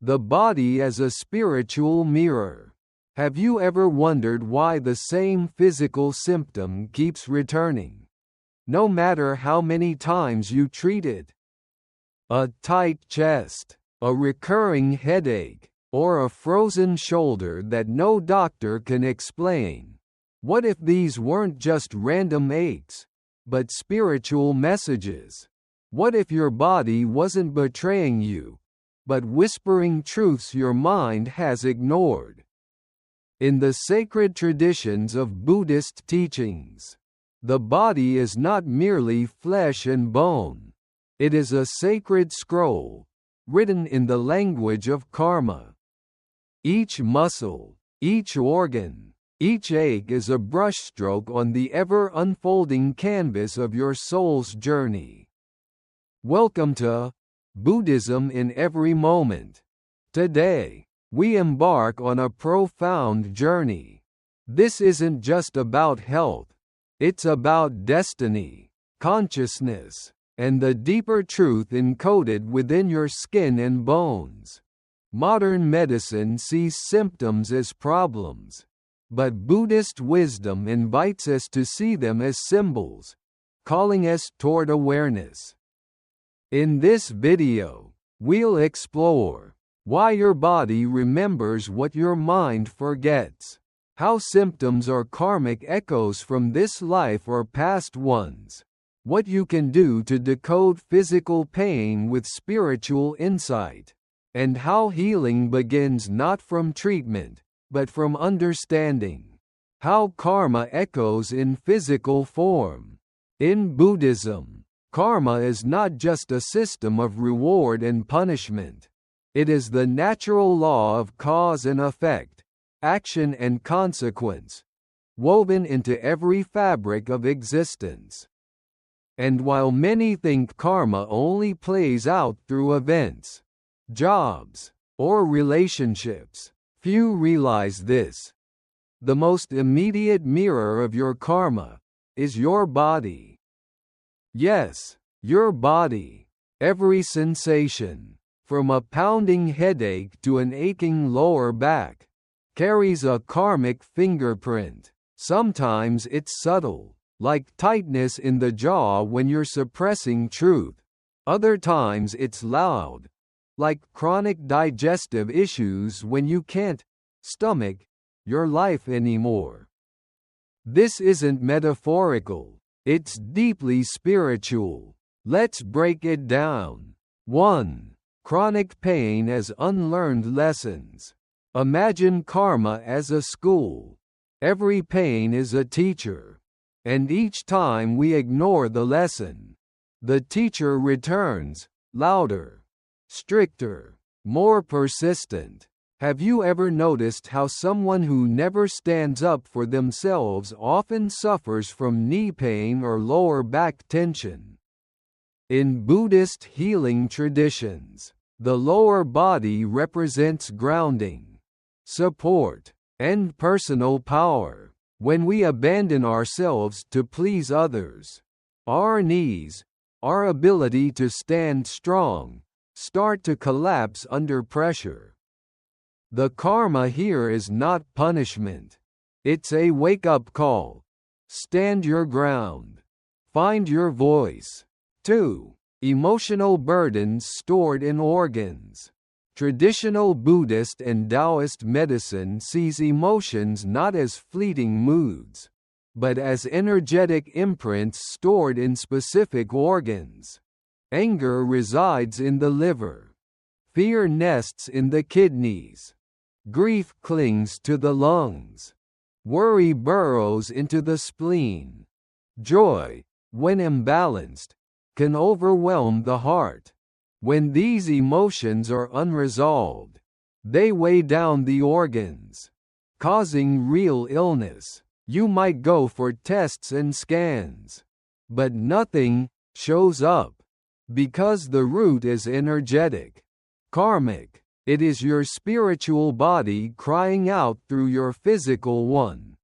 The body as a spiritual mirror. Have you ever wondered why the same physical symptom keeps returning, no matter how many times you treat it? A tight chest, a recurring headache, or a frozen shoulder that no doctor can explain. What if these weren't just random aches, but spiritual messages? What if your body wasn't betraying you, but whispering truths your mind has ignored? In the sacred traditions of Buddhist teachings, the body is not merely flesh and bone. It is a sacred scroll, written in the language of karma. Each muscle, each organ, each ache is a brushstroke on the ever-unfolding canvas of your soul's journey. Welcome to Buddhism in Every Moment. Today, we embark on a profound journey. This isn't just about health. It's about destiny, consciousness, and the deeper truth encoded within your skin and bones. Modern medicine sees symptoms as problems, but Buddhist wisdom invites us to see them as symbols, calling us toward awareness. In this video, we'll explore why your body remembers what your mind forgets, how symptoms are karmic echoes from this life or past ones, what you can do to decode physical pain with spiritual insight, and how healing begins not from treatment, but from understanding. How karma echoes in physical form. In Buddhism, karma is not just a system of reward and punishment. It is the natural law of cause and effect, action and consequence, woven into every fabric of existence. And while many think karma only plays out through events, jobs, or relationships, few realize this. The most immediate mirror of your karma is your body. Yes, your body. Every sensation, from a pounding headache to an aching lower back, carries a karmic fingerprint. Sometimes it's subtle, like tightness in the jaw when you're suppressing truth. Other times it's loud, like chronic digestive issues when you can't stomach your life anymore. This isn't metaphorical, it's deeply spiritual. Let's break it down. 1. Chronic pain as unlearned lessons. Imagine karma as a school. Every pain is a teacher. And each time we ignore the lesson, the teacher returns, louder, stricter, more persistent. Have you ever noticed how someone who never stands up for themselves often suffers from knee pain or lower back tension? In Buddhist healing traditions, the lower body represents grounding, support, and personal power. When we abandon ourselves to please others, our knees, our ability to stand strong, start to collapse under pressure. The karma here is not punishment. It's a wake-up call. Stand your ground. Find your voice. 2. Emotional burdens stored in organs. Traditional Buddhist and Taoist medicine sees emotions not as fleeting moods, but as energetic imprints stored in specific organs. Anger resides in the liver. Fear nests in the kidneys. Grief clings to the lungs. Worry burrows into the spleen. Joy, when imbalanced, can overwhelm the heart. When these emotions are unresolved, they weigh down the organs, causing real illness. You might go for tests and scans, but nothing shows up, because the root is energetic, karmic. It is your spiritual body crying out through your physical one.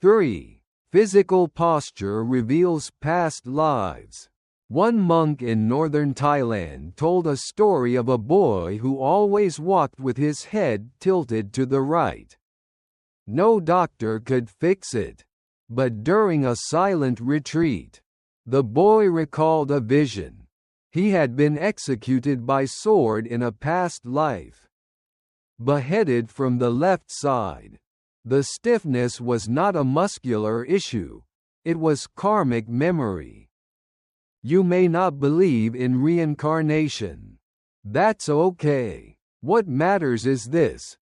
3. Physical posture reveals past lives. One monk in northern Thailand told a story of a boy who always walked with his head tilted to the right. No doctor could fix it. But during a silent retreat, the boy recalled a vision. He had been executed by sword in a past life. Beheaded from the left side. The stiffness was not a muscular issue. It was karmic memory. You may not believe in reincarnation. That's okay. What matters is this.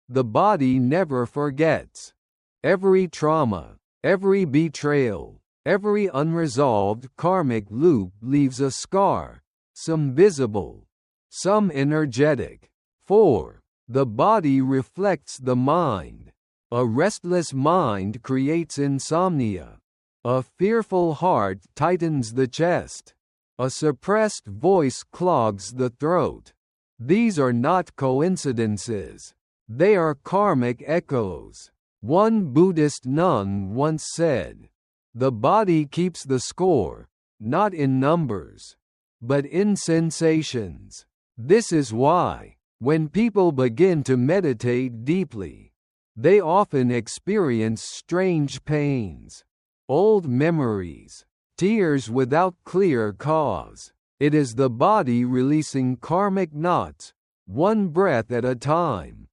The body never forgets. Every trauma, every betrayal, every unresolved karmic loop leaves a scar, some visible, some energetic. 4. The body reflects the mind. A restless mind creates insomnia. A fearful heart tightens the chest. A suppressed voice clogs the throat. These are not coincidences. They are karmic echoes. One Buddhist nun once said, "The body keeps the score, not in numbers, but in sensations." This is why, when people begin to meditate deeply, they often experience strange pains, old memories, tears without clear cause. It is the body releasing karmic knots, one breath at a time.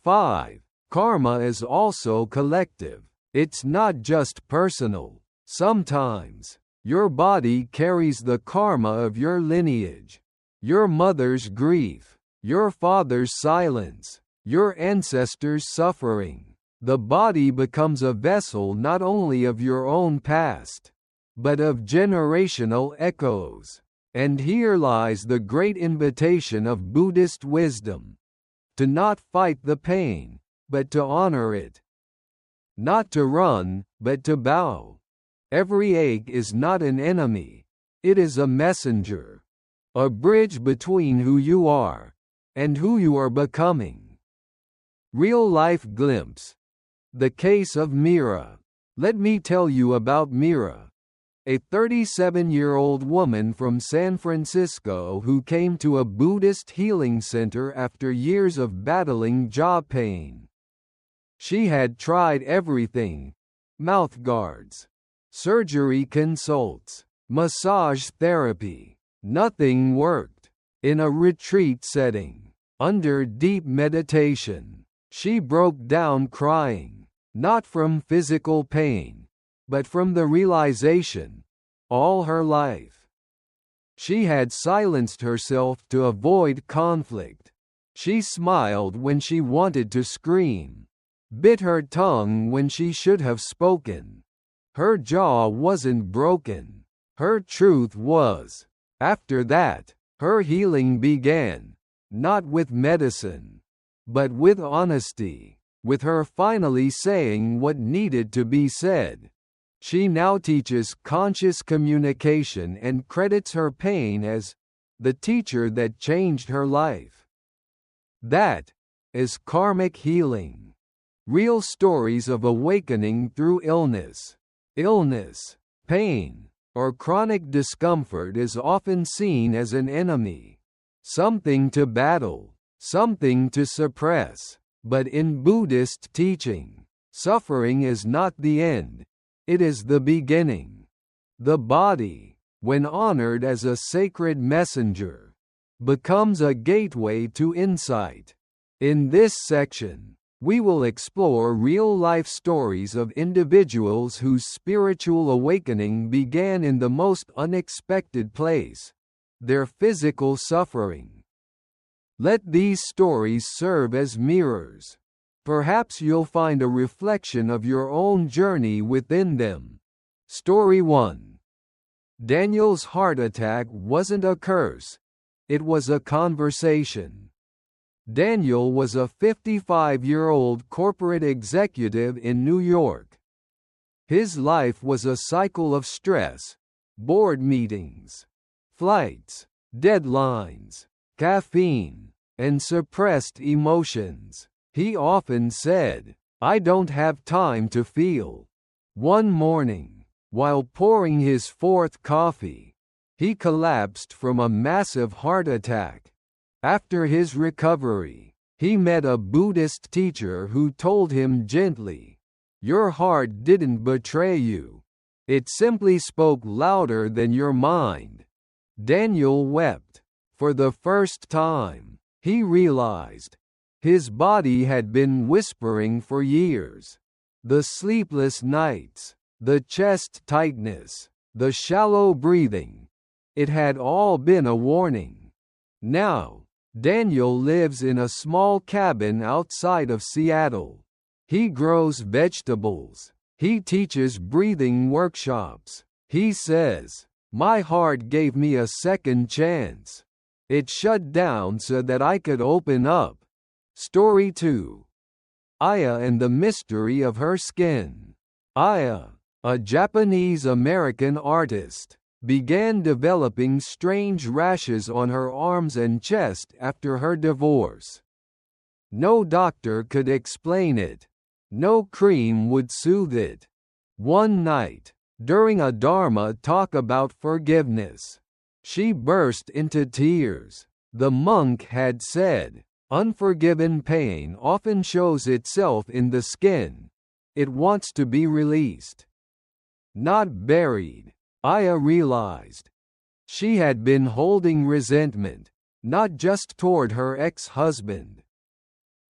5. Karma is also collective. It's not just personal. Sometimes, your body carries the karma of your lineage. Your mother's grief, your father's silence, your ancestors' suffering. The body becomes a vessel not only of your own past, but of generational echoes. And here lies the great invitation of Buddhist wisdom. To not fight the pain, but to honor it. Not to run, but to bow. Every ache is not an enemy. It is a messenger. A bridge between who you are and who you are becoming. Real-life glimpse. The case of Mira. Let me tell you about Mira, a 37-year-old woman from San Francisco who came to a Buddhist healing center after years of battling jaw pain. She had tried everything: mouth guards, surgery consults, massage therapy. Nothing worked. In a retreat setting, under deep meditation, she broke down crying, not from physical pain, but from the realization, all her life, she had silenced herself to avoid conflict. She smiled when she wanted to scream, bit her tongue when she should have spoken. Her jaw wasn't broken. Her truth was. After that, her healing began, not with medicine, but with honesty, with her finally saying what needed to be said. She now teaches conscious communication and credits her pain as the teacher that changed her life. That is karmic healing. Real stories of awakening through illness. Illness, pain, or chronic discomfort is often seen as an enemy, something to battle, something to suppress. But in Buddhist teaching, suffering is not the end, it is the beginning. The body, when honored as a sacred messenger, becomes a gateway to insight. In this section, we will explore real-life stories of individuals whose spiritual awakening began in the most unexpected place: their physical suffering. Let these stories serve as mirrors. Perhaps you'll find a reflection of your own journey within them. Story 1. Daniel's heart attack wasn't a curse. It was a conversation. Daniel was a 55-year-old corporate executive in New York. His life was a cycle of stress, board meetings, flights, deadlines, caffeine, and suppressed emotions. He often said, "I don't have time to feel." One morning, while pouring his fourth coffee, He collapsed from a massive heart attack. After his recovery, he met a Buddhist teacher who told him gently, "Your heart didn't betray you. It simply spoke louder than your mind." Daniel wept. For the first time, he realized his body had been whispering for years. The sleepless nights, the chest tightness, the shallow breathing. It had all been a warning. Now, Daniel lives in a small cabin outside of Seattle. He grows vegetables. He teaches breathing workshops. He says, "My heart gave me a second chance. It shut down so that I could open up." Story 2. Aya and the Mystery of Her Skin. Aya, a Japanese-American artist, began developing strange rashes on her arms and chest after her divorce. No doctor could explain it. No cream would soothe it. One night, during a Dharma talk about forgiveness, she burst into tears. The monk had said, "Unforgiven pain often shows itself in the skin. It wants to be released, not buried." Aya realized she had been holding resentment, not just toward her ex-husband,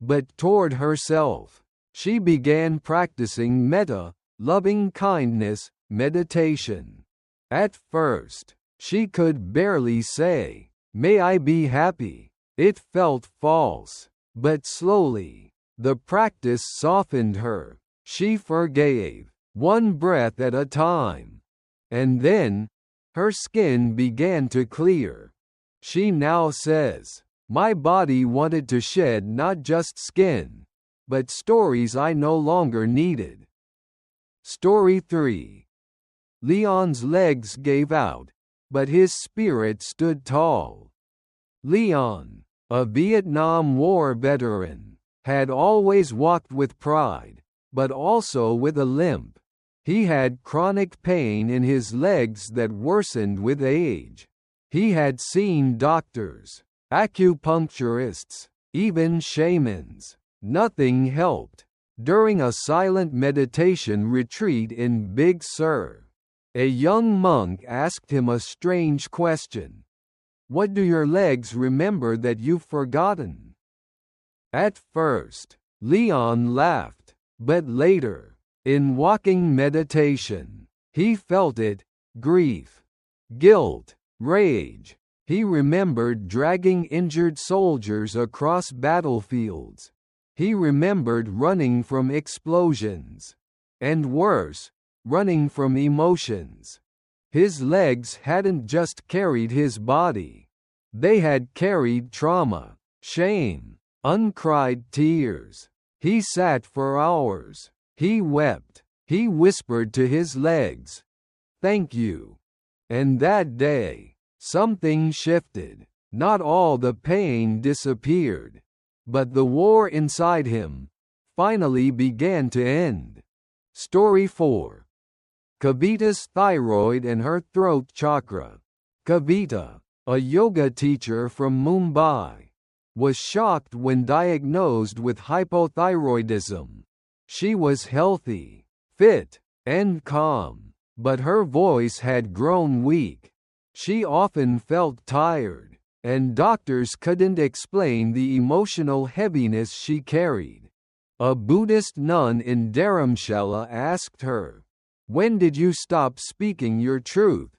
but toward herself. She began practicing metta, loving-kindness, meditation. At first, she could barely say, "May I be happy." It felt false. But slowly, the practice softened her. She forgave, one breath at a time. And then, her skin began to clear. She now says, "My body wanted to shed not just skin, but stories I no longer needed." Story 3. Leon's legs gave out, but his spirit stood tall. Leon, a Vietnam War veteran, had always walked with pride, but also with a limp. He had chronic pain in his legs that worsened with age. He had seen doctors, acupuncturists, even shamans. Nothing helped. During a silent meditation retreat in Big Sur, a young monk asked him a strange question. "What do your legs remember that you've forgotten?" At first, Leon laughed, but later, in walking meditation, he felt it: grief, guilt, rage. He remembered dragging injured soldiers across battlefields. He remembered running from explosions. And worse, running from emotions. His legs hadn't just carried his body. They had carried trauma, shame, uncried tears. He sat for hours. He wept. He whispered to his legs, "Thank you." And that day, something shifted. Not all the pain disappeared, but the war inside him finally began to end. Story 4. Kavita's thyroid and her throat chakra. Kavita, a yoga teacher from Mumbai, was shocked when diagnosed with hypothyroidism. She was healthy, fit, and calm, but her voice had grown weak. She often felt tired, and doctors couldn't explain the emotional heaviness she carried. A Buddhist nun in Dharamshala asked her, "When did you stop speaking your truth?"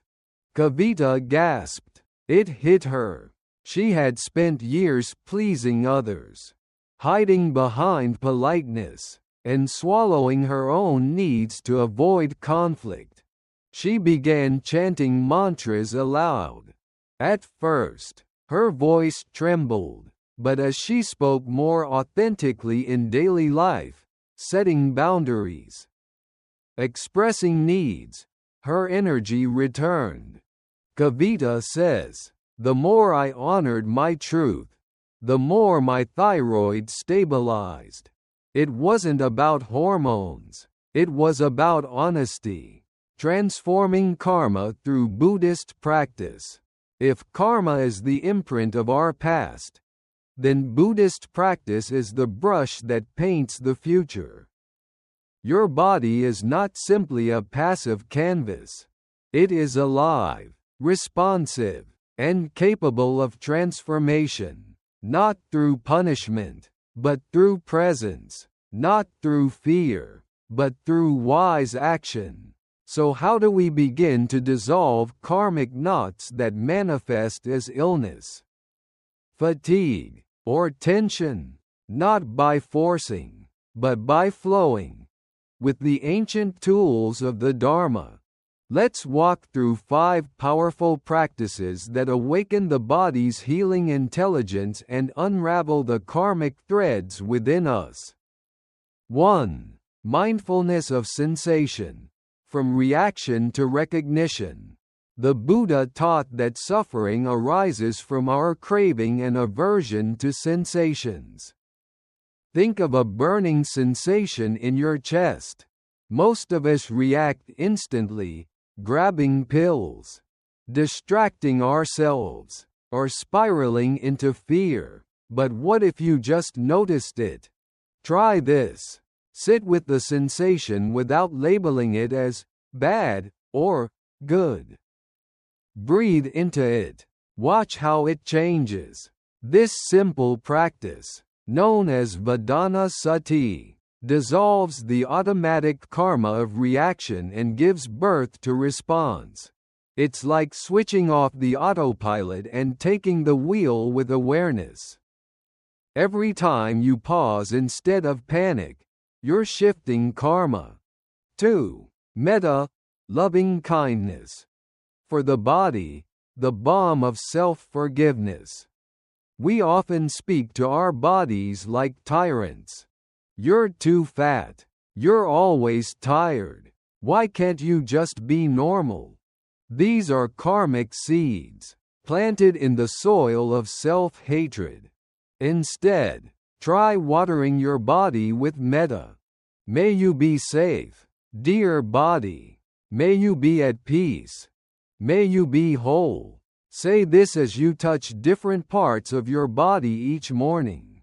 Kavita gasped. It hit her. She had spent years pleasing others, hiding behind politeness, and swallowing her own needs to avoid conflict. She began chanting mantras aloud. At first, her voice trembled, but as she spoke more authentically in daily life, setting boundaries, expressing needs, her energy returned. Kavita says, "The more I honored my truth, the more my thyroid stabilized." It wasn't about hormones. It was about honesty. transforming karma through Buddhist practice. If karma is the imprint of our past, then Buddhist practice is the brush that paints the future. Your body is not simply a passive canvas. It is alive, responsive, and capable of transformation, not through punishment, but through presence, not through fear, but through wise action. So how do we begin to dissolve karmic knots that manifest as illness, fatigue, or tension? Not by forcing, but by flowing. With the ancient tools of the Dharma, let's walk through 5 powerful practices that awaken the body's healing intelligence and unravel the karmic threads within us. 1. Mindfulness of sensation. From reaction to recognition. The Buddha taught that suffering arises from our craving and aversion to sensations. Think of a burning sensation in your chest. Most of us react instantly, grabbing pills, distracting ourselves, or spiraling into fear. But what if you just noticed it? Try this. Sit with the sensation without labeling it as bad or good. Breathe into it. Watch how it changes. This simple practice, known as Vedana Sati, dissolves the automatic karma of reaction and gives birth to response. It's like switching off the autopilot and taking the wheel with awareness. Every time you pause instead of panic, you're shifting karma. 2. Metta, loving kindness. For the body, the balm of self-forgiveness. We often speak to our bodies like tyrants. You're too fat. You're always tired. Why can't you just be normal? These are karmic seeds, planted in the soil of self-hatred. Instead, try watering your body with metta. May you be safe, dear body. May you be at peace. May you be whole. Say this as you touch different parts of your body each morning.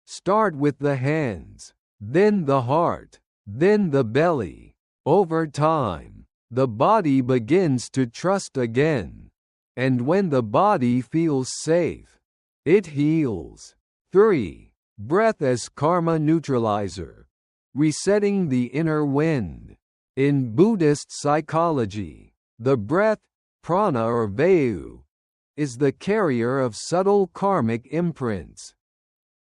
Start with the hands, then the heart, then the belly. Over time, the body begins to trust again. And when the body feels safe, it heals. 3. Breath as karma neutralizer. Resetting the inner wind. In Buddhist psychology, the breath, prana or vayu, is the carrier of subtle karmic imprints.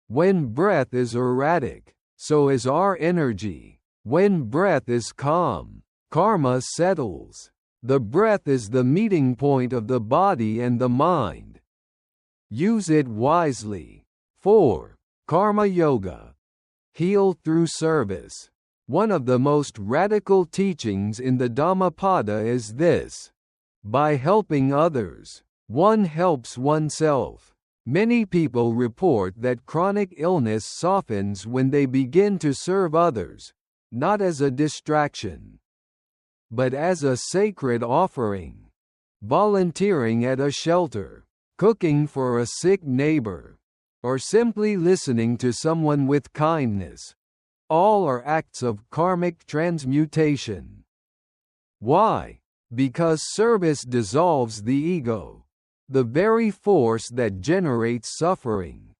When breath is erratic, so is our energy. When breath is calm, karma settles. The breath is the meeting point of the body and the mind. Use it wisely. 4. Karma yoga. Heal through service. One of the most radical teachings in the Dhammapada is this. By helping others, one helps oneself. Many people report that chronic illness softens when they begin to serve others, not as a distraction, but as a sacred offering. Volunteering at a shelter, cooking for a sick neighbor, or simply listening to someone with kindness. All are acts of karmic transmutation. Why? Because service dissolves the ego, the very force that generates suffering.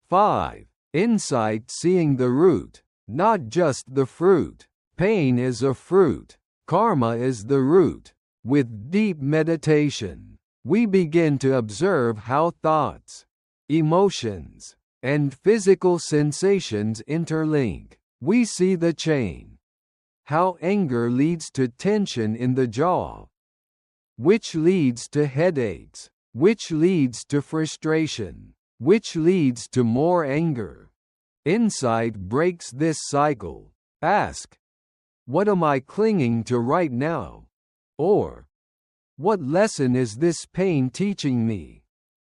5. Insight, seeing the root, not just the fruit. Pain is a fruit. Karma is the root. With deep meditation, we begin to observe how thoughts, emotions, and physical sensations interlink. We see the chain. How anger leads to tension in the jaw, which leads to headaches, which leads to frustration, which leads to more anger. Insight breaks this cycle. Ask, what am I clinging to right now? Or, what lesson is this pain teaching me?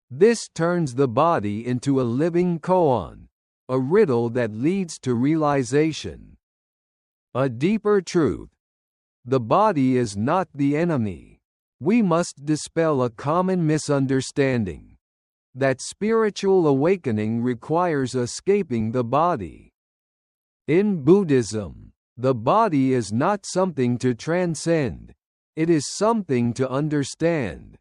This turns the body into a living koan, a riddle that leads to realization. A deeper truth. The body is not the enemy. We must dispel a common misunderstanding that spiritual awakening requires escaping the body. In Buddhism, the body is not something to transcend, it is something to understand.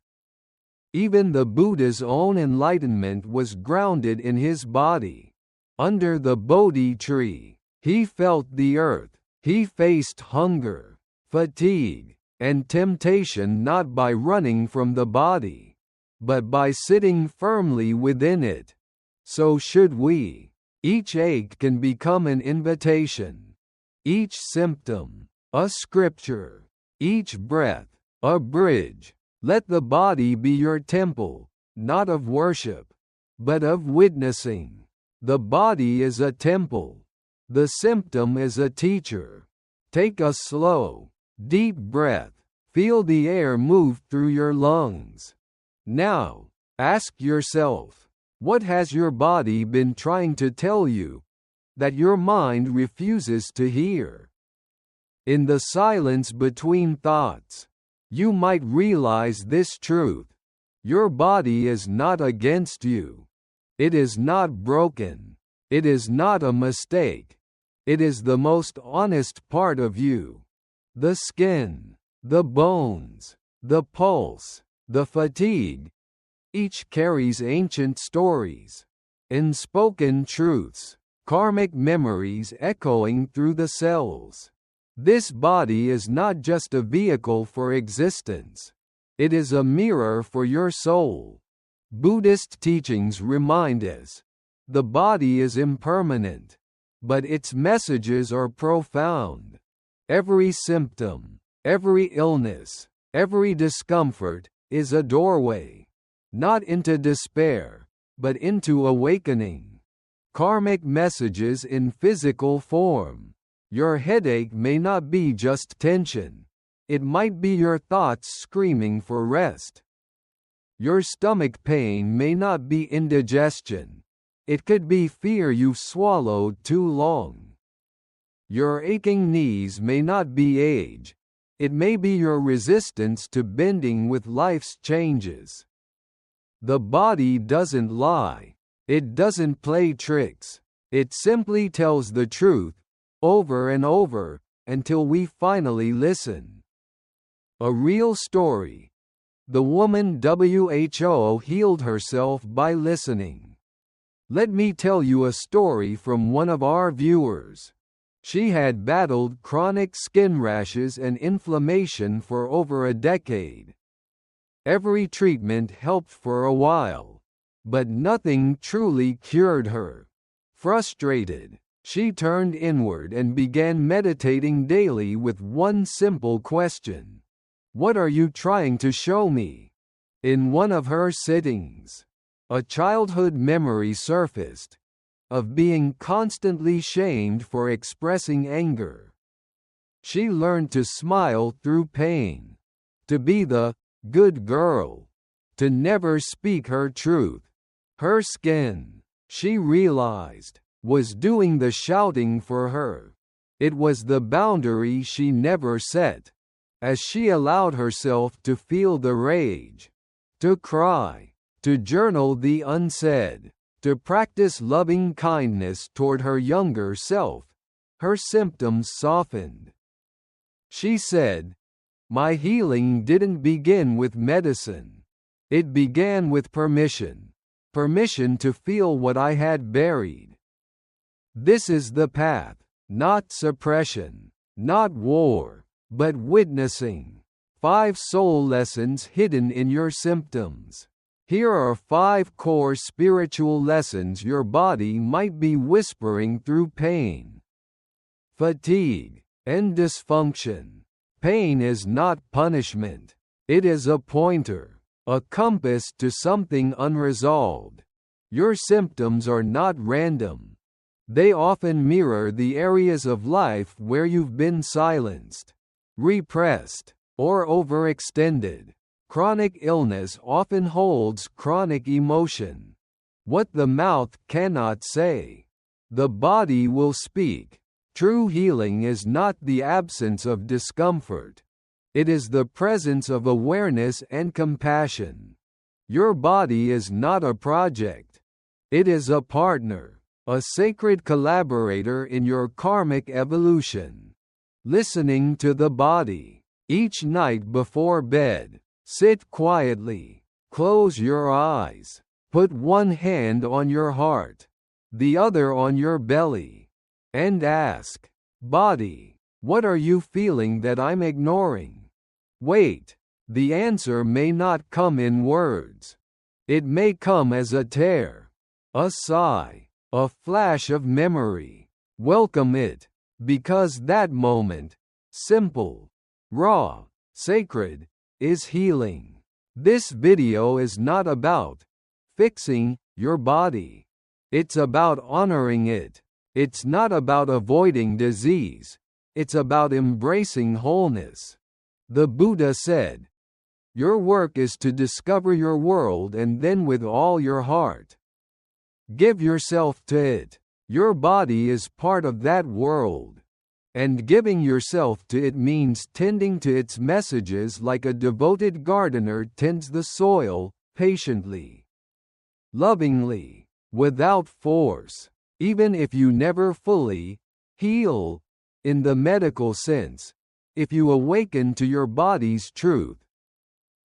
Even the Buddha's own enlightenment was grounded in his body. Under the Bodhi tree, he felt the earth, he faced hunger, fatigue, and temptation not by running from the body, but by sitting firmly within it. So should we. Each ache can become an invitation. Each symptom, a scripture. Each breath, a bridge. Let the body be your temple, not of worship, but of witnessing. The body is a temple. The symptom is a teacher. Take a slow, deep breath. Feel the air move through your lungs. Now, ask yourself, what has your body been trying to tell you that your mind refuses to hear? In the silence between thoughts, you might realize this truth. Your body is not against you. It is not broken. It is not a mistake. It is the most honest part of you. The skin, the bones, the pulse, the fatigue. Each carries ancient stories, unspoken truths, karmic memories echoing through the cells. This body is not just a vehicle for existence. It is a mirror for your soul. Buddhist teachings remind us, the body is impermanent, but its messages are profound. Every symptom, every illness, every discomfort, is a doorway, not into despair, but into awakening. Karmic messages in physical form. Your headache may not be just tension. It might be your thoughts screaming for rest. Your stomach pain may not be indigestion. It could be fear you've swallowed too long. Your aching knees may not be age. It may be your resistance to bending with life's changes. The body doesn't lie. It doesn't play tricks. It simply tells the truth, over and over, until we finally listen. A real story. The woman WHO healed herself by listening. Let me tell you a story from one of our viewers. She had battled chronic skin rashes and inflammation for over a decade. Every treatment helped for a while, but nothing truly cured her. Frustrated, she turned inward and began meditating daily with one simple question. What are you trying to show me? In one of her sittings, a childhood memory surfaced of being constantly shamed for expressing anger. She learned to smile through pain, to be the good girl, to never speak her truth. Her skin, she realized, was doing the shouting for her. It was the boundary she never set. As she allowed herself to feel the rage, to cry, to journal the unsaid, to practice loving kindness toward her younger self, her symptoms softened. She said, "My healing didn't begin with medicine. It began with permission. Permission to feel what I had buried." This is the path, not suppression, not war, but witnessing. 5 soul lessons hidden in your symptoms. Here are 5 core spiritual lessons your body might be whispering through pain, fatigue, and dysfunction. Pain is not punishment. It is a pointer, a compass to something unresolved. Your symptoms are not random. They often mirror the areas of life where you've been silenced, repressed, or overextended. Chronic illness often holds chronic emotion. What the mouth cannot say, the body will speak. True healing is not the absence of discomfort. It is the presence of awareness and compassion. Your body is not a project. It is a partner, a sacred collaborator in your karmic evolution. Listening to the body. Each night before bed, sit quietly, close your eyes, put one hand on your heart, the other on your belly, and ask, "Body, what are you feeling that I'm ignoring?" Wait. The answer may not come in words. It may come as a tear, a sigh, a flash of memory. Welcome it, because that moment, simple, raw, sacred, is healing. This video is not about fixing your body. It's about honoring it. It's not about avoiding disease. It's about embracing wholeness. The Buddha said, "Your work is to discover your world and then with all your heart. Give yourself to it. Your body is part of that world. And giving yourself to it means tending to its messages like a devoted gardener tends the soil, patiently, lovingly, without force. Even if you never fully heal, in the medical sense, if you awaken to your body's truth,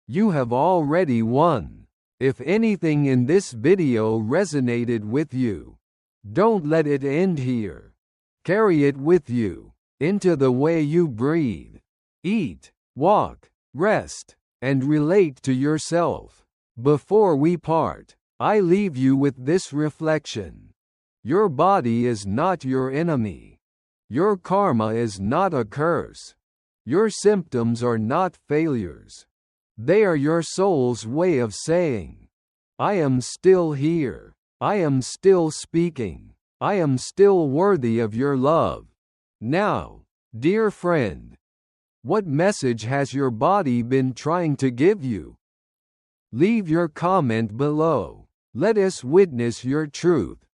you have already won." If anything in this video resonated with you, don't let it end here. Carry it with you, into the way you breathe, eat, walk, rest, and relate to yourself. Before we part, I leave you with this reflection. Your body is not your enemy. Your karma is not a curse. Your symptoms are not failures. They are your soul's way of saying, "I am still here. I am still speaking. I am still worthy of your love." Now, dear friend, what message has your body been trying to give you? Leave your comment below. Let us witness your truth.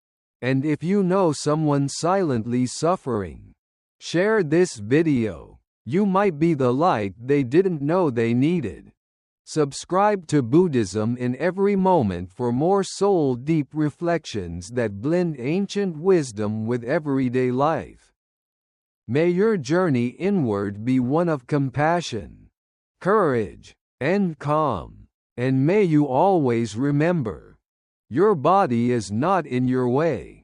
And if you know someone silently suffering, share this video. You might be the light they didn't know they needed. Subscribe to Buddhism in every moment for more soul-deep reflections that blend ancient wisdom with everyday life. May your journey inward be one of compassion, courage, and calm. And may you always remember, your body is not in your way.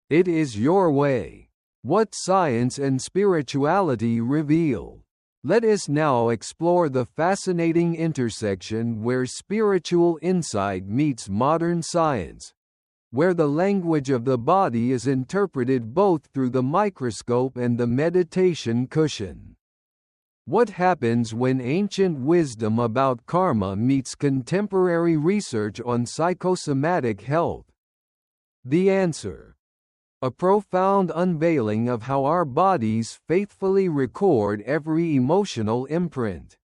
It is your way. What science and spirituality reveal. Let us now explore the fascinating intersection where spiritual insight meets modern science, where the language of the body is interpreted both through the microscope and the meditation cushion. What happens when ancient wisdom about karma meets contemporary research on psychosomatic health? The answer: a profound unveiling of how our bodies faithfully record every emotional imprint,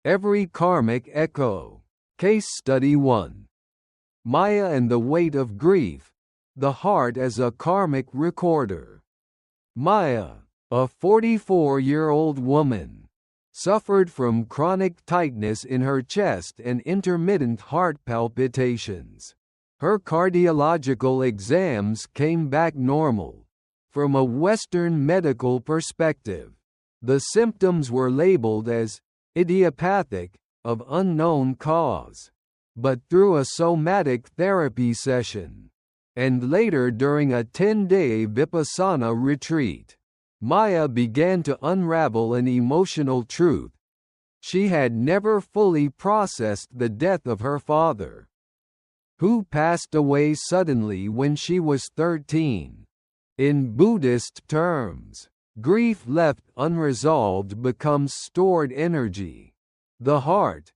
every karmic echo. Case Study 1. Maya and the Weight of Grief, the Heart as a Karmic Recorder. Maya, a 44-year-old woman, suffered from chronic tightness in her chest and intermittent heart palpitations. Her cardiological exams came back normal. From a Western medical perspective, the symptoms were labeled as idiopathic, of unknown cause. But through a somatic therapy session, and later during a 10-day Vipassana retreat, Maya began to unravel an emotional truth. She had never fully processed the death of her father, who passed away suddenly when she was 13. In Buddhist terms, grief left unresolved becomes stored energy. The heart,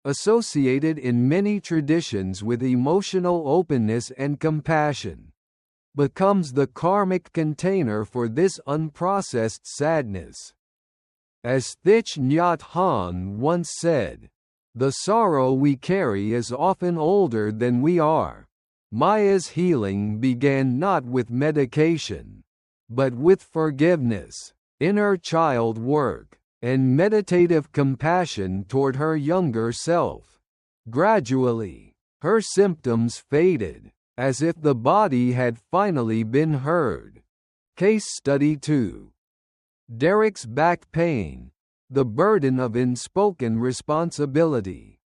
associated in many traditions with emotional openness and compassion, becomes the karmic container for this unprocessed sadness. As Thich Nhat Hanh once said, "The sorrow we carry is often older than we are." Maya's healing began not with medication, but with forgiveness, inner child work, and meditative compassion toward her younger self. Gradually, her symptoms faded, as if the body had finally been heard. Case Study 2. Derek's back pain, the burden of unspoken responsibility.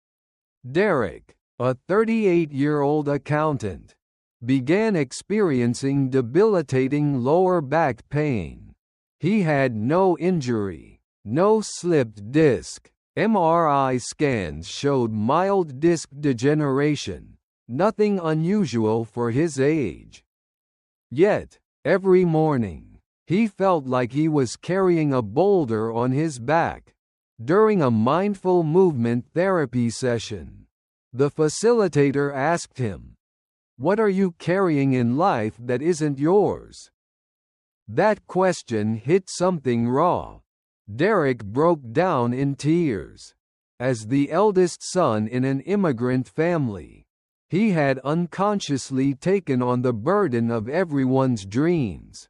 Derek, a 38-year-old accountant, began experiencing debilitating lower back pain. He had no injury, no slipped disc. MRI scans showed mild disc degeneration, nothing unusual for his age. Yet, every morning, he felt like he was carrying a boulder on his back. During a mindful movement therapy session, the facilitator asked him, "What are you carrying in life that isn't yours?" That question hit something raw. Derek broke down in tears. As the eldest son in an immigrant family, he had unconsciously taken on the burden of everyone's dreams,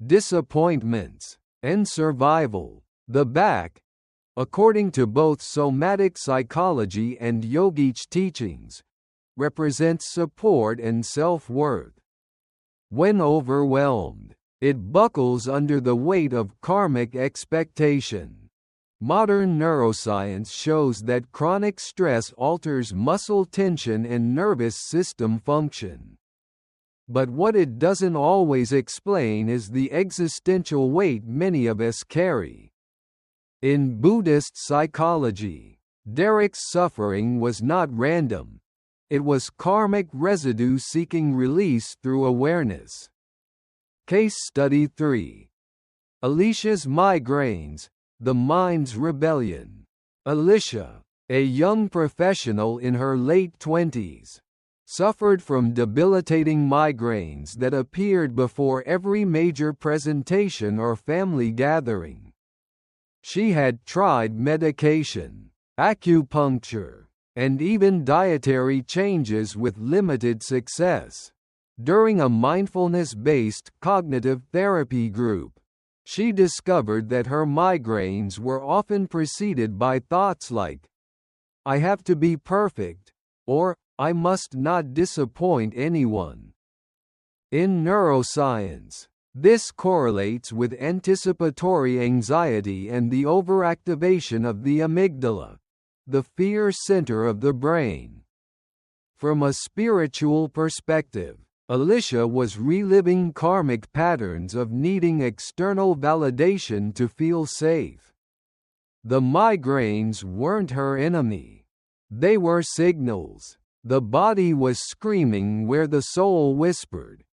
disappointments, and survival. The back, according to both somatic psychology and yogic teachings, represents support and self-worth. When overwhelmed, it buckles under the weight of karmic expectation. Modern neuroscience shows that chronic stress alters muscle tension and nervous system function. But what it doesn't always explain is the existential weight many of us carry. In Buddhist psychology, Derek's suffering was not random. It was karmic residue seeking release through awareness. Case Study 3. Alicia's migraines, the mind's rebellion. Alicia, a young professional in her late 20s, suffered from debilitating migraines that appeared before every major presentation or family gathering. She had tried medication, acupuncture, and even dietary changes with limited success. During a mindfulness-based cognitive therapy group, she discovered that her migraines were often preceded by thoughts like, "I have to be perfect," or "I must not disappoint anyone." In neuroscience, this correlates with anticipatory anxiety and the overactivation of the amygdala, the fear center of the brain. From a spiritual perspective, Alicia was reliving karmic patterns of needing external validation to feel safe. The migraines weren't her enemy. They were signals. The body was screaming where the soul whispered,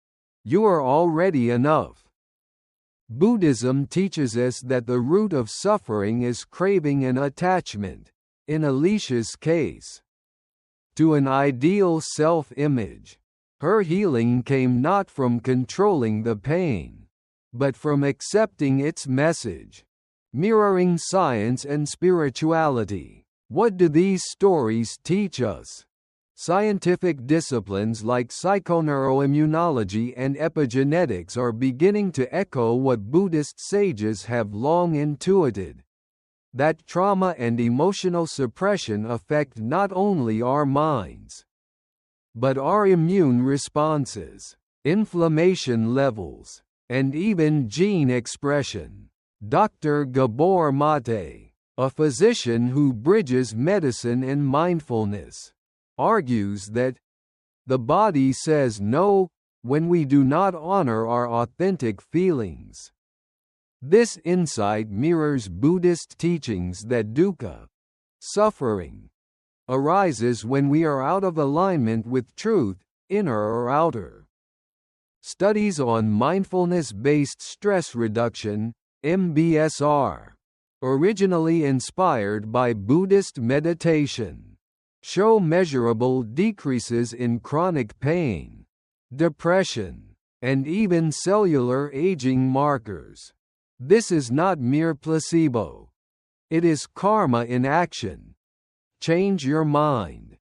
"You are already enough." Buddhism teaches us that the root of suffering is craving and attachment, in Alicia's case, to an ideal self-image. Her healing came not from controlling the pain, but from accepting its message. Mirroring science and spirituality. What do these stories teach us? Scientific disciplines like psychoneuroimmunology and epigenetics are beginning to echo what Buddhist sages have long intuited: that trauma and emotional suppression affect not only our minds, but our immune responses, inflammation levels, and even gene expression. Dr. Gabor Mate, a physician who bridges medicine and mindfulness, argues that the body says no when we do not honor our authentic feelings. This insight mirrors Buddhist teachings that dukkha, suffering, arises when we are out of alignment with truth, inner or outer. Studies on mindfulness-based stress reduction, MBSR, originally inspired by Buddhist meditation, show measurable decreases in chronic pain, depression, and even cellular aging markers. This is not mere placebo. It is karma in action. Change your mind,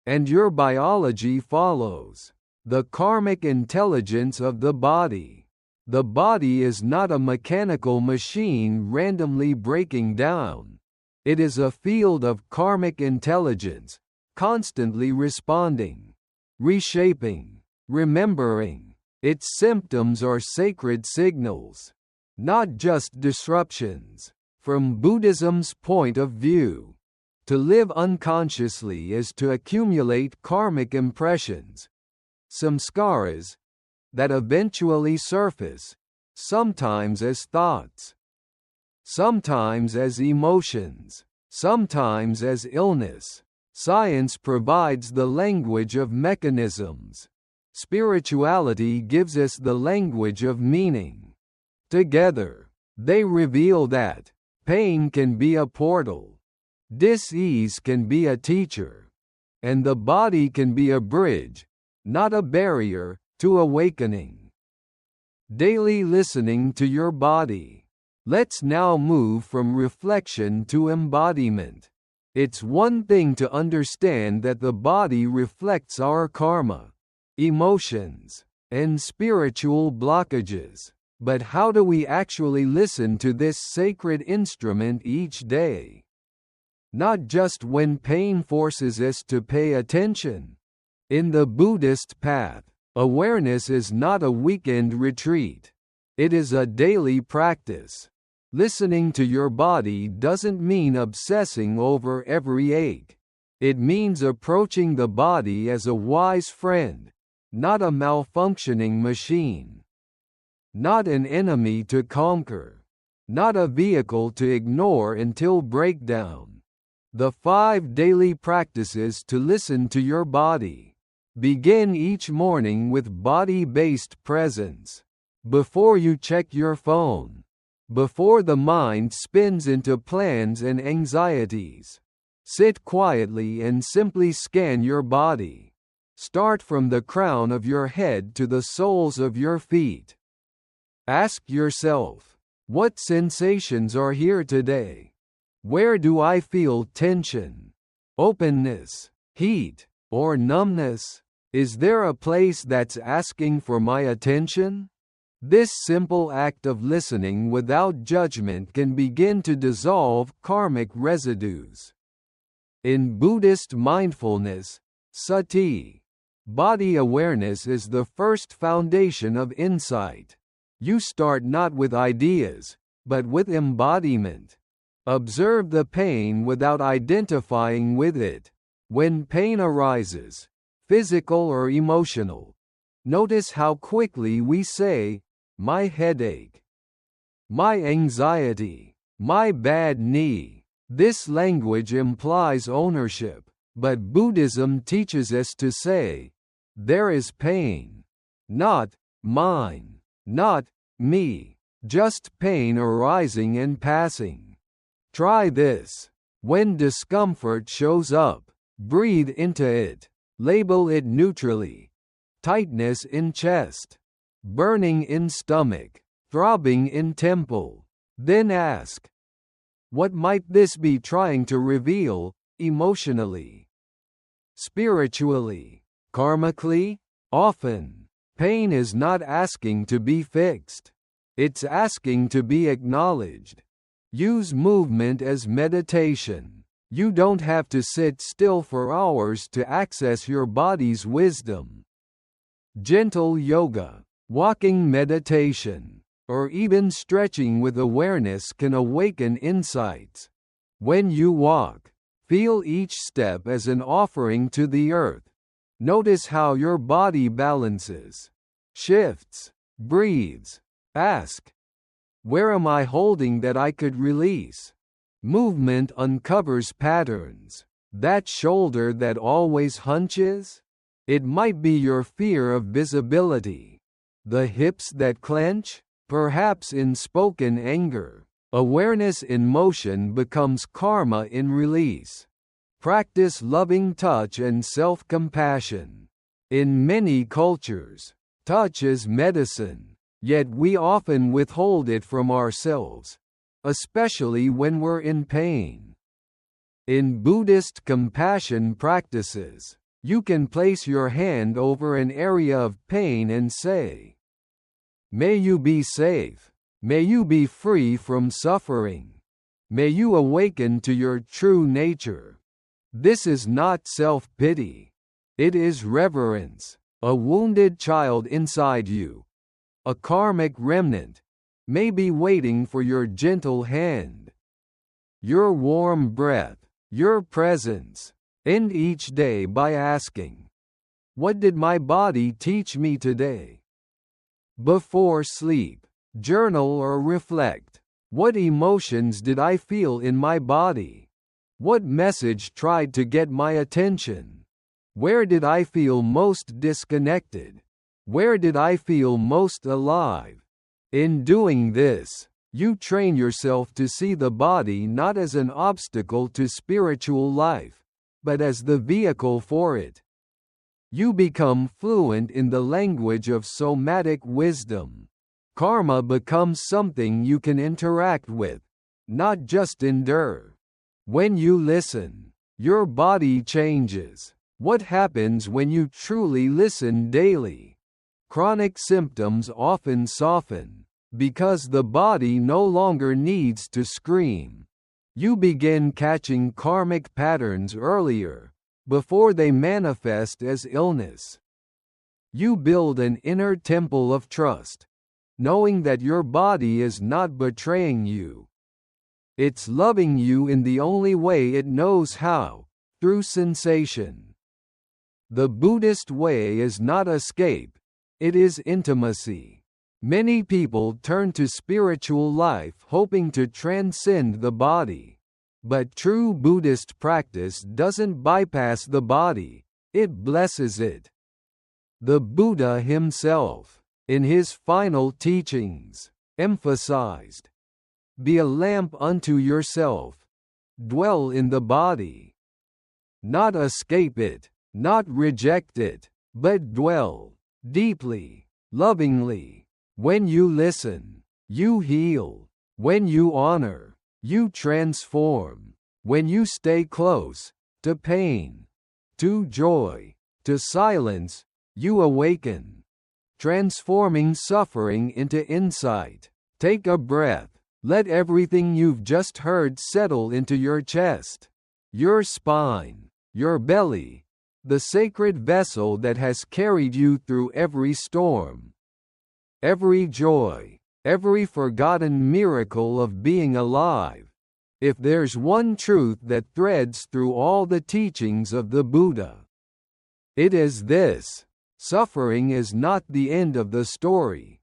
and your biology follows. The karmic intelligence of the body. The body is not a mechanical machine randomly breaking down. It is a field of karmic intelligence, constantly responding, reshaping, remembering. Its symptoms are sacred signals, not just disruptions. From Buddhism's point of view, to live unconsciously is to accumulate karmic impressions, samskaras, that eventually surface, sometimes as thoughts, sometimes as emotions, sometimes as illness. Science provides the language of mechanisms. Spirituality gives us the language of meaning. Together, they reveal that pain can be a portal, dis-ease can be a teacher, and the body can be a bridge, not a barrier, to awakening. Daily listening to your body. Let's now move from reflection to embodiment. It's one thing to understand that the body reflects our karma, emotions, and spiritual blockages. But how do we actually listen to this sacred instrument each day? Not just when pain forces us to pay attention. In the Buddhist path, awareness is not a weekend retreat. It is a daily practice. Listening to your body doesn't mean obsessing over every ache. It means approaching the body as a wise friend, not a malfunctioning machine. Not an enemy to conquer. Not a vehicle to ignore until breakdown. The 5 daily practices to listen to your body. Begin each morning with body-based presence. Before you check your phone. Before the mind spins into plans and anxieties. Sit quietly and simply scan your body. Start from the crown of your head to the soles of your feet. Ask yourself, what sensations are here today? Where do I feel tension, openness, heat, or numbness? Is there a place that's asking for my attention? This simple act of listening without judgment can begin to dissolve karmic residues. In Buddhist mindfulness, sati, body awareness is the first foundation of insight. You start not with ideas, but with embodiment. Observe the pain without identifying with it. When pain arises, physical or emotional, notice how quickly we say, my headache, my anxiety, my bad knee. This language implies ownership, but Buddhism teaches us to say, there is pain, not mine. Not me, just pain arising and passing. Try this. When discomfort shows up, breathe into it. Label it neutrally. Tightness in chest. Burning in stomach. Throbbing in temple. Then ask, what might this be trying to reveal, emotionally? Spiritually? Karmically? Often, pain is not asking to be fixed. It's asking to be acknowledged. Use movement as meditation. You don't have to sit still for hours to access your body's wisdom. Gentle yoga, walking meditation, or even stretching with awareness can awaken insights. When you walk, feel each step as an offering to the earth. Notice how your body balances, shifts, breathes. Ask, where am I holding that I could release? Movement uncovers patterns. That shoulder that always hunches? It might be your fear of visibility. The hips that clench? Perhaps in spoken anger. Awareness in motion becomes karma in release. Practice loving touch and self-compassion. In many cultures, touch is medicine, yet we often withhold it from ourselves, especially when we're in pain. In Buddhist compassion practices, you can place your hand over an area of pain and say, May you be safe. May you be free from suffering. May you awaken to your true nature. This is not self-pity. It is reverence. A wounded child inside you, a karmic remnant, may be waiting for your gentle hand, your warm breath, your presence. End each day by asking, what did my body teach me today? Before sleep, journal or reflect. What emotions did I feel in my body? What message tried to get my attention? Where did I feel most disconnected? Where did I feel most alive? In doing this, you train yourself to see the body not as an obstacle to spiritual life, but as the vehicle for it. You become fluent in the language of somatic wisdom. Karma becomes something you can interact with, not just endure. When you listen, your body changes. What happens when you truly listen daily? Chronic symptoms often soften, because the body no longer needs to scream. You begin catching karmic patterns earlier, before they manifest as illness. You build an inner temple of trust, knowing that your body is not betraying you. It's loving you in the only way it knows how, through sensation. The Buddhist way is not escape, it is intimacy. Many people turn to spiritual life hoping to transcend the body. But true Buddhist practice doesn't bypass the body, it blesses it. The Buddha himself, in his final teachings, emphasized, "Be a lamp unto yourself. Dwell in the body. Not escape it, not reject it, but dwell, deeply, lovingly. When you listen, you heal. When you honor, you transform. When you stay close, to pain, to joy, to silence, you awaken. Transforming suffering into insight. Take a breath. Let everything you've just heard settle into your chest, your spine, your belly, the sacred vessel that has carried you through every storm, every joy, every forgotten miracle of being alive. If there's one truth that threads through all the teachings of the Buddha, it is this: suffering is not the end of the story.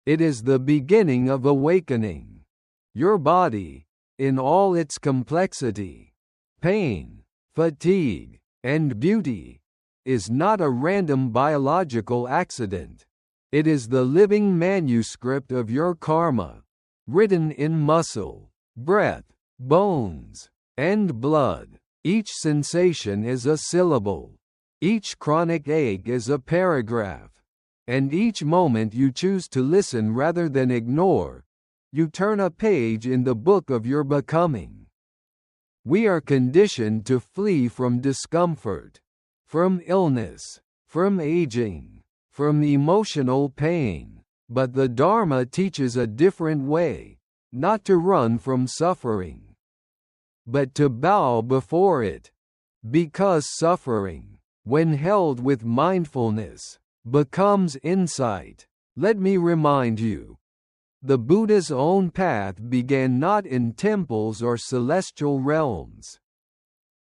It is the beginning of awakening. Your body, in all its complexity, pain, fatigue, and beauty, is not a random biological accident. It is the living manuscript of your karma, written in muscle, breath, bones, and blood. Each sensation is a syllable. Each chronic ache is a paragraph. And each moment you choose to listen rather than ignore, you turn a page in the book of your becoming. We are conditioned to flee from discomfort, from illness, from aging, from emotional pain, but the Dharma teaches a different way: not to run from suffering, but to bow before it. Because suffering, when held with mindfulness, becomes insight. Let me remind you, the Buddha's own path began not in temples or celestial realms,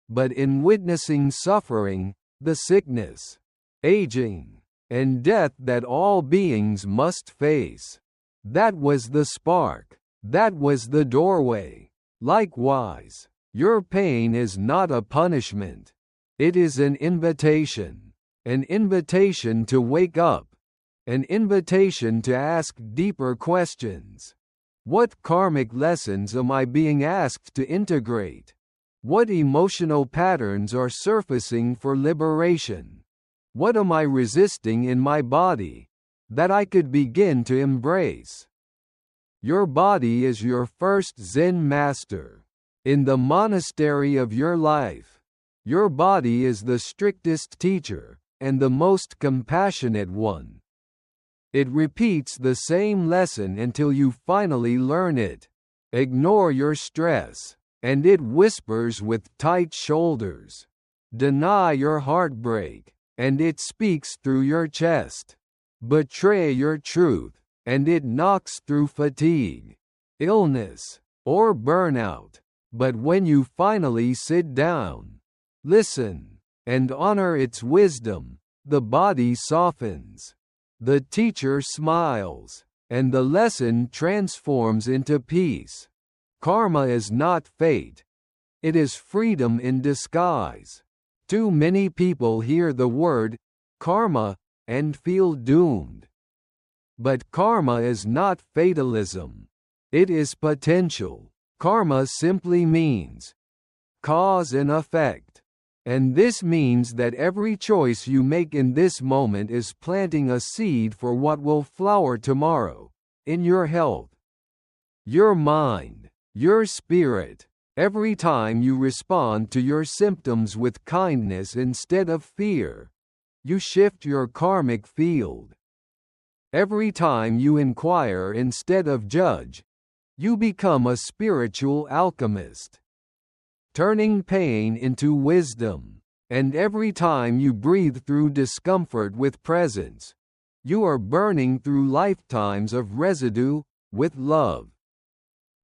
but in witnessing suffering, the sickness, aging, and death that all beings must face. That was the spark. That was the doorway. Likewise, your pain is not a punishment. It is an invitation to wake up, an invitation to ask deeper questions. What karmic lessons am I being asked to integrate? What emotional patterns are surfacing for liberation? What am I resisting in my body, that I could begin to embrace? Your body is your first Zen master. In the monastery of your life, your body is the strictest teacher, and the most compassionate one. It repeats the same lesson until you finally learn it. Ignore your stress, and it whispers with tight shoulders. Deny your heartbreak, and it speaks through your chest. Betray your truth, and it knocks through fatigue, illness, or burnout. But when you finally sit down, listen, and honor its wisdom, the body softens. The teacher smiles, and the lesson transforms into peace. Karma is not fate. It is freedom in disguise. Too many people hear the word karma and feel doomed. But karma is not fatalism. It is potential. Karma simply means cause and effect. And this means that every choice you make in this moment is planting a seed for what will flower tomorrow, in your health, your mind, your spirit. Every time you respond to your symptoms with kindness instead of fear, you shift your karmic field. Every time you inquire instead of judge, you become a spiritual alchemist, turning pain into wisdom. And every time you breathe through discomfort with presence, you are burning through lifetimes of residue with love.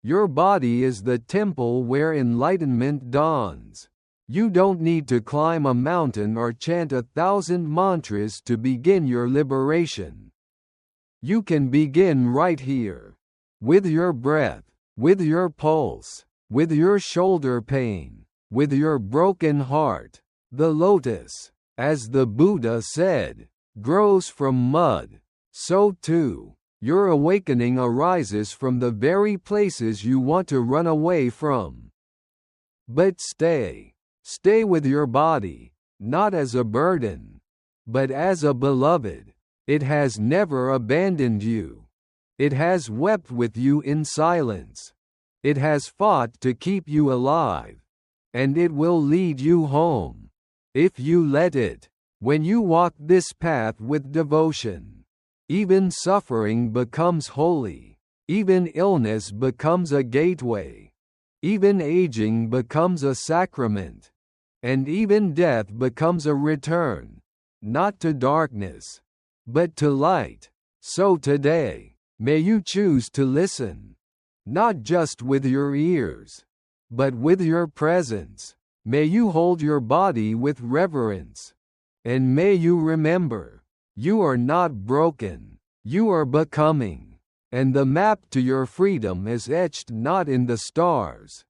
Your body is the temple where enlightenment dawns. You don't need to climb a mountain or chant 1,000 mantras to begin your liberation. You can begin right here, with your breath, with your pulse, with your shoulder pain, with your broken heart. The lotus, as the Buddha said, grows from mud. So too, your awakening arises from the very places you want to run away from. But stay with your body, not as a burden, but as a beloved. It has never abandoned you. It has wept with you in silence. It has fought to keep you alive. And it will lead you home, if you let it. When you walk this path with devotion, even suffering becomes holy. Even illness becomes a gateway. Even aging becomes a sacrament. And even death becomes a return, not to darkness, but to light. So today, may you choose to listen, not just with your ears, but with your presence. May you hold your body with reverence. And may you remember, you are not broken, you are becoming. And the map to your freedom is etched not in the stars,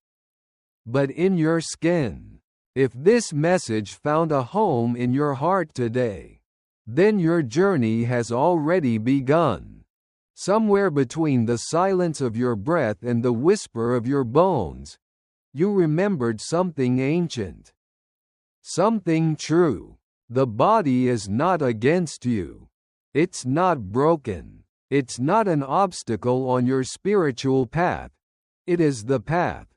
but in your skin. If this message found a home in your heart today, then your journey has already begun. Somewhere between the silence of your breath and the whisper of your bones, you remembered something ancient, something true. The body is not against you. It's not broken. It's not an obstacle on your spiritual path. It is the path.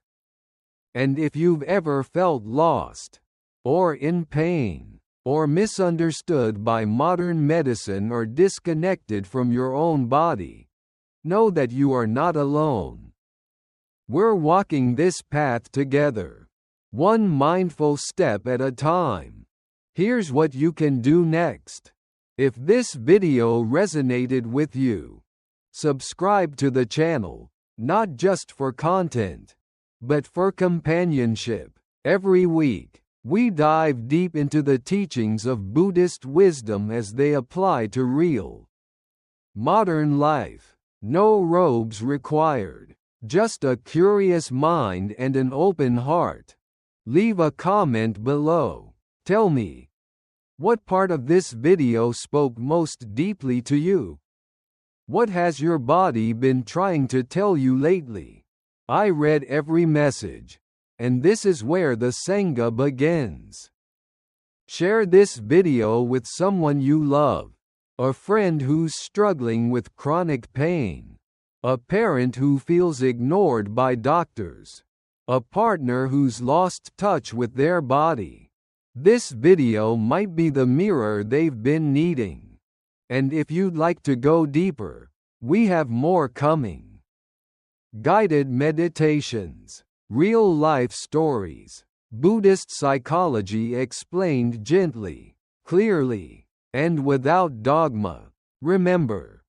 And if you've ever felt lost, or in pain, or misunderstood by modern medicine or disconnected from your own body, know that you are not alone. We're walking this path together, one mindful step at a time. Here's what you can do next. If this video resonated with you, subscribe to the channel, not just for content, but for companionship. Every week, we dive deep into the teachings of Buddhist wisdom as they apply to real, modern life. No robes required, just a curious mind and an open heart. Leave a comment below. Tell me, what part of this video spoke most deeply to you? What has your body been trying to tell you lately? I read every message, and this is where the Sangha begins. Share this video with someone you love, a friend who's struggling with chronic pain, a parent who feels ignored by doctors, a partner who's lost touch with their body. This video might be the mirror they've been needing. And if you'd like to go deeper, we have more coming. Guided meditations, real-life stories, Buddhist psychology explained gently, clearly, and without dogma. Remember,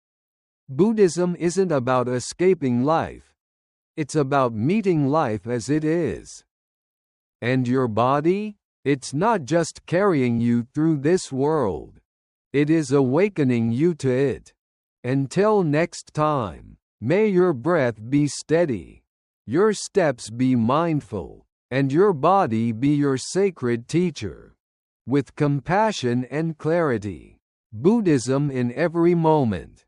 Buddhism isn't about escaping life. It's about meeting life as it is. And your body? It's not just carrying you through this world. It is awakening you to it. Until next time, may your breath be steady, your steps be mindful, and your body be your sacred teacher. With compassion and clarity, Buddhism in every moment.